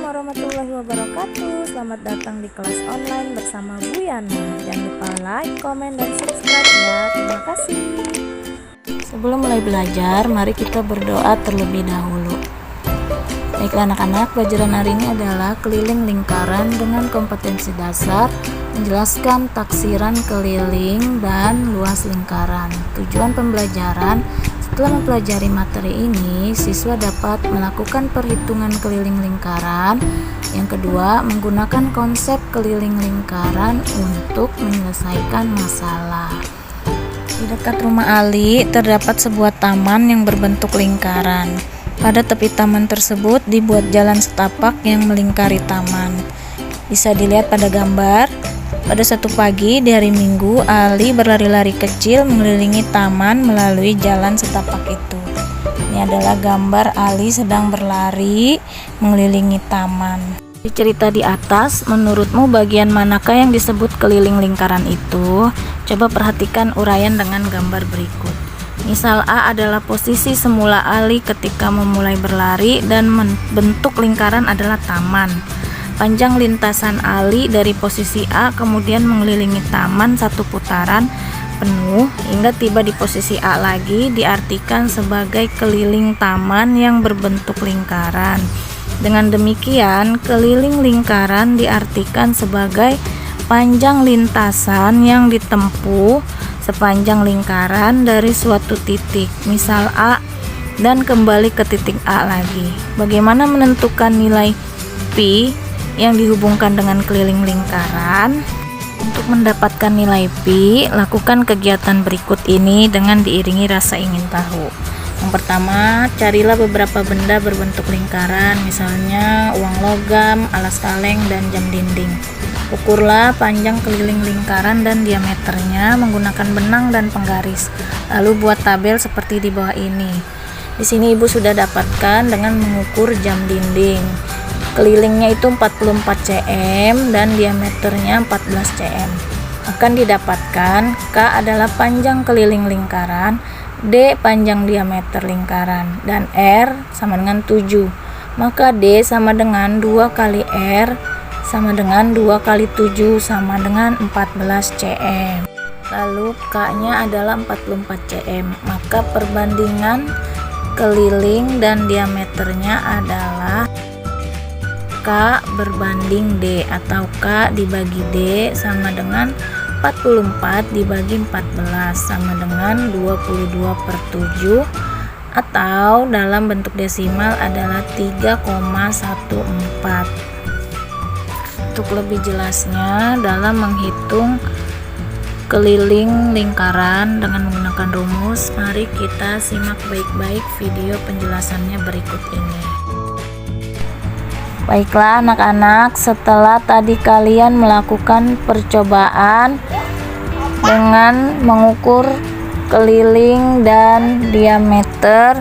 warahmatullahi wabarakatuh. Selamat datang di kelas online bersama Bu Yana. Jangan lupa like, komen, dan subscribe ya. Terima kasih. Sebelum mulai belajar, mari kita berdoa terlebih dahulu. Baiklah anak-anak, pelajaran hari ini adalah keliling lingkaran dengan kompetensi dasar, menjelaskan taksiran keliling dan luas lingkaran. Tujuan pembelajaran: setelah mempelajari materi ini, siswa dapat melakukan perhitungan keliling lingkaran. Yang kedua, menggunakan konsep keliling lingkaran untuk menyelesaikan masalah. Di dekat rumah Ali terdapat sebuah taman yang berbentuk lingkaran. Pada tepi taman tersebut dibuat jalan setapak yang melingkari taman. Bisa dilihat pada gambar. Pada satu pagi di hari Minggu, Ali berlari-lari kecil mengelilingi taman melalui jalan setapak itu. Ini adalah gambar Ali sedang berlari mengelilingi taman. Di cerita di atas, menurutmu bagian manakah yang disebut keliling lingkaran itu? Coba perhatikan uraian dengan gambar berikut. Misal A adalah posisi semula Ali ketika memulai berlari dan bentuk lingkaran adalah taman. Panjang lintasan Ali dari posisi A kemudian mengelilingi taman satu putaran penuh hingga tiba di posisi A lagi diartikan sebagai keliling taman yang berbentuk lingkaran. Dengan demikian, keliling lingkaran diartikan sebagai panjang lintasan yang ditempuh sepanjang lingkaran dari suatu titik, misal A, dan kembali ke titik A lagi. Bagaimana menentukan nilai pi yang dihubungkan dengan keliling lingkaran? Untuk mendapatkan nilai pi, lakukan kegiatan berikut ini dengan diiringi rasa ingin tahu. Yang pertama, carilah beberapa benda berbentuk lingkaran, misalnya uang logam, alas kaleng, dan jam dinding. Ukurlah panjang keliling lingkaran dan diameternya menggunakan benang dan penggaris. Lalu buat tabel seperti di bawah ini. Di sini Ibu sudah dapatkan dengan mengukur jam dinding. Kelilingnya itu 44 cm dan diameternya 14 cm. Akan didapatkan K adalah panjang keliling lingkaran, D panjang diameter lingkaran, dan R sama dengan 7. Maka D sama dengan 2 kali R sama dengan 2 kali 7 sama dengan 14 cm. Lalu K-nya adalah 44 cm. Maka perbandingan keliling dan diameternya adalah K berbanding D, atau K dibagi D sama dengan 44 dibagi 14 sama dengan 22/7, atau dalam bentuk desimal adalah 3,14. Untuk lebih jelasnya dalam menghitung keliling lingkaran dengan menggunakan rumus, mari kita simak baik-baik video penjelasannya berikut ini. Baiklah anak-anak, setelah tadi kalian melakukan percobaan dengan mengukur keliling dan diameter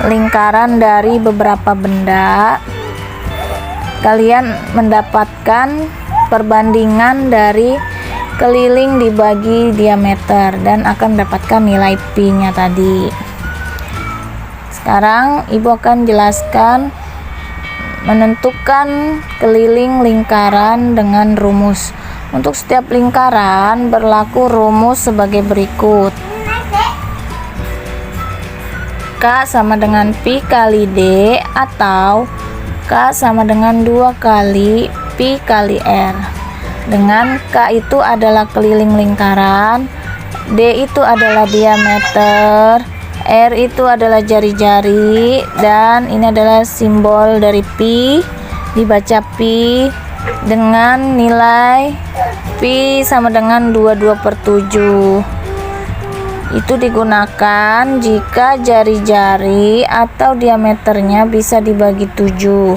lingkaran dari beberapa benda, kalian mendapatkan perbandingan dari keliling dibagi diameter dan akan mendapatkan nilai pi-nya tadi. Sekarang Ibu akan jelaskan menentukan keliling lingkaran dengan rumus. Untuk setiap lingkaran berlaku rumus sebagai berikut. K sama dengan pi kali D, atau K sama dengan 2 kali pi kali R. Dengan K itu adalah keliling lingkaran, D itu adalah diameter, R itu adalah jari-jari, dan ini adalah simbol dari pi, dibaca pi dengan nilai pi sama dengan 22/7. Itu digunakan jika jari-jari atau diameternya bisa dibagi 7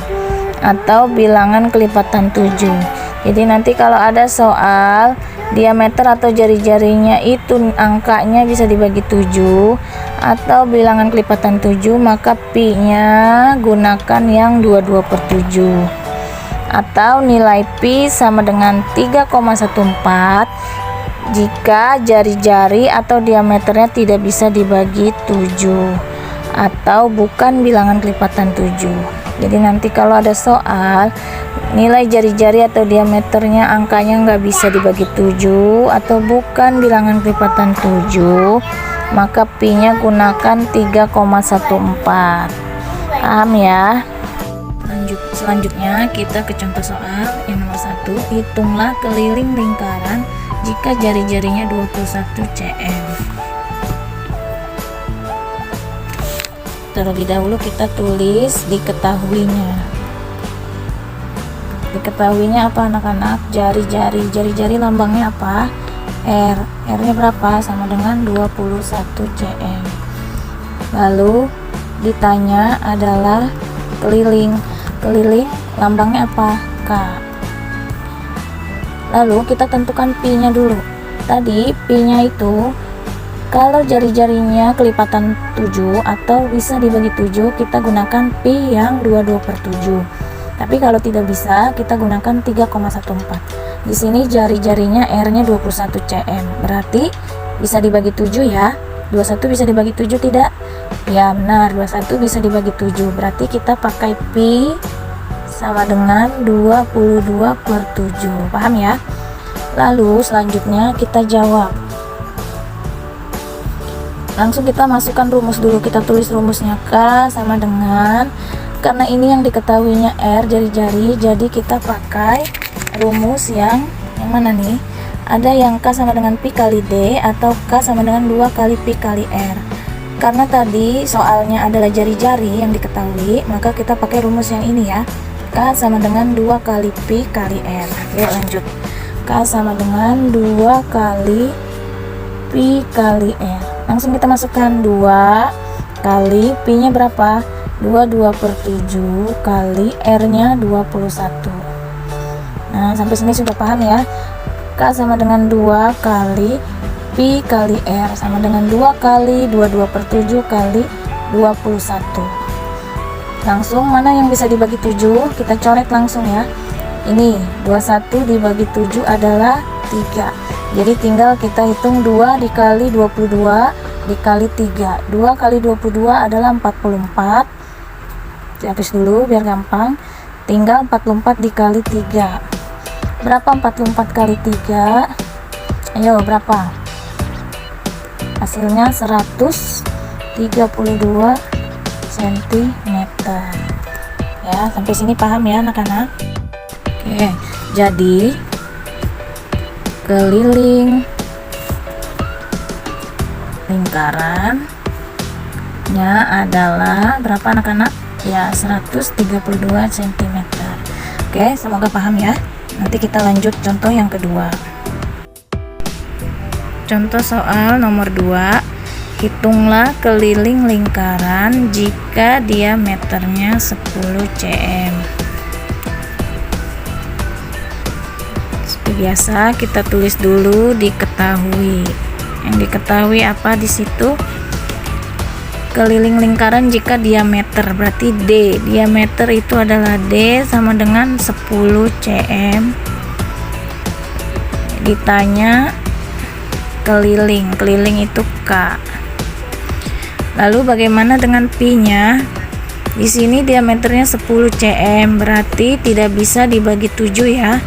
atau bilangan kelipatan 7. Jadi nanti kalau ada soal diameter atau jari-jarinya itu angkanya bisa dibagi 7 atau bilangan kelipatan 7, maka pi-nya gunakan yang 22/7. Atau nilai pi sama dengan 3,14 jika jari-jari atau diameternya tidak bisa dibagi 7 atau bukan bilangan kelipatan 7. Jadi nanti kalau ada soal nilai jari-jari atau diameternya angkanya nggak bisa dibagi 7 atau bukan bilangan kelipatan 7, maka pi-nya gunakan 3,14. Paham ya? Selanjutnya kita ke contoh soal yang nomor 1. Hitunglah keliling lingkaran jika jari-jarinya 21 cm. Terlebih dahulu kita tulis diketahuinya. Diketahuinya apa anak-anak? Jari-jari lambangnya apa? R. R-nya berapa? Sama dengan 21 cm. Lalu ditanya adalah keliling lambangnya apa? K. Lalu kita tentukan pi-nya dulu. Tadi pi-nya itu kalau jari-jarinya kelipatan 7 atau bisa dibagi 7, kita gunakan pi yang 22/7. Tapi kalau tidak bisa, kita gunakan 3,14. Di sini jari-jarinya R-nya 21 cm. Berarti bisa dibagi 7 ya. 21 bisa dibagi 7 tidak? Ya benar, 21 bisa dibagi 7. Berarti kita pakai pi sama dengan 22/7. Paham ya? Lalu selanjutnya kita jawab. Langsung kita masukkan rumus dulu. Kita tulis rumusnya. K sama dengan, karena ini yang diketahuinya R, jari-jari, jadi kita pakai rumus yang mana nih? Ada yang K sama dengan pi kali D atau K sama dengan 2 kali pi kali R. Karena tadi soalnya adalah jari-jari yang diketahui, maka kita pakai rumus yang ini ya. K sama dengan 2 kali pi kali R. Yuk lanjut. K sama dengan 2 kali pi kali R. Langsung kita masukkan 2 kali pi-nya berapa? 22/7 kali R-nya 21. Nah, sampai sini sudah paham ya? K sama dengan 2 kali pi kali R sama dengan 2 kali 22/7 kali 21. Langsung mana yang bisa dibagi 7? Kita coret langsung ya. Ini 21 dibagi 7 adalah 3. Jadi tinggal kita hitung 2 dikali 22 dikali 3. 2 kali 22 adalah 44. Dihapus dulu biar gampang. Tinggal 44 dikali 3. Berapa 44 kali 3? Ayo berapa? Hasilnya 132 cm. Ya, sampai sini paham ya anak-anak? Oke, jadi keliling lingkarannya adalah berapa anak-anak? Ya, 132 cm. Oke, semoga paham ya. Nanti kita lanjut contoh yang kedua. Contoh soal nomor 2. Hitunglah keliling lingkaran jika diameternya 10 cm. Seperti biasa kita tulis dulu diketahui. Yang diketahui apa di situ? Keliling lingkaran jika diameter, berarti D. Diameter itu adalah D sama dengan 10 cm. Ditanya keliling itu K. Lalu bagaimana dengan pi-nya? Di sini diameternya 10 cm, berarti tidak bisa dibagi 7 ya,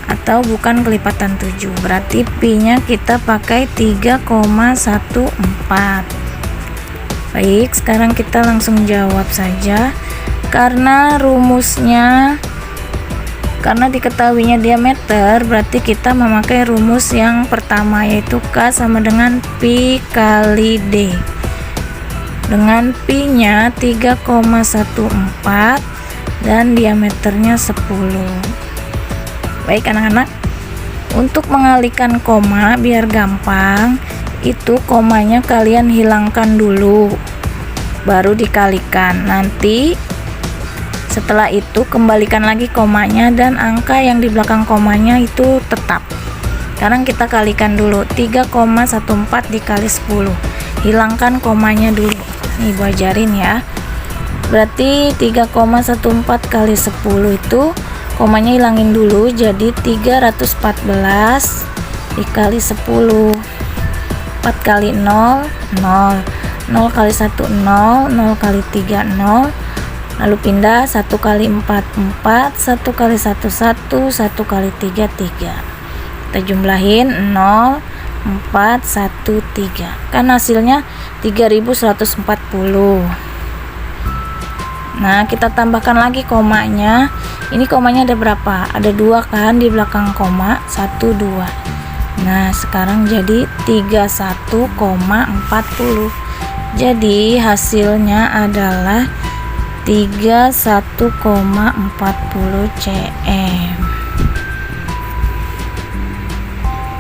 atau bukan kelipatan 7. Berarti pi-nya kita pakai 3,14. Baik, sekarang kita langsung jawab saja. Karena diketahuinya diameter, berarti kita memakai rumus yang pertama, yaitu K sama dengan pi kali D. Dengan pi-nya 3,14 dan diameternya 10. Baik anak-anak, untuk mengalihkan koma biar gampang, itu komanya kalian hilangkan dulu, baru dikalikan. Nanti setelah itu kembalikan lagi komanya dan angka yang di belakang komanya itu tetap. Sekarang kita kalikan dulu. 3,14 dikali 10. Hilangkan komanya dulu. Nih gua ajarin ya. Berarti 3,14 kali 10 itu komanya hilangin dulu, jadi 314 dikali 10. 4 kali 0, 0. 0 kali 1, 0. 0 kali 3, 0. lalu pindah 1 kali 4 4, 1 kali 1 1, 1 kali 3 3. Kita jumlahin 0 4 1 3, kan hasilnya 3140. Nah, kita tambahkan lagi komanya. Ini komanya ada berapa? Ada 2 kan di belakang koma, 1 2. Nah, sekarang jadi 31,40. Jadi hasilnya adalah 31,40 cm.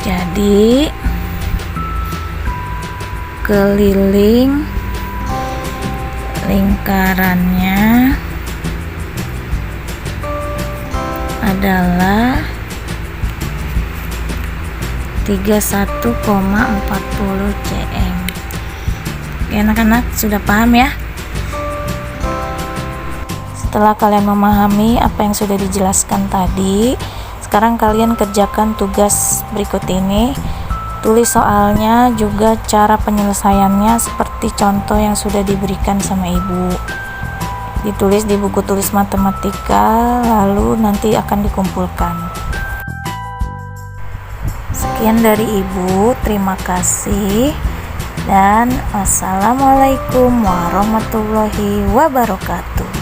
Jadi keliling lingkarannya adalah 31,40 cm. Oke, anak-anak sudah paham ya? Setelah kalian memahami apa yang sudah dijelaskan tadi, sekarang kalian kerjakan tugas berikut ini. Tulis soalnya, juga cara penyelesaiannya seperti contoh yang sudah diberikan sama ibu. Ditulis di buku tulis matematika, lalu nanti akan dikumpulkan. Sekian dari ibu, terima kasih, dan wassalamualaikum warahmatullahi wabarakatuh.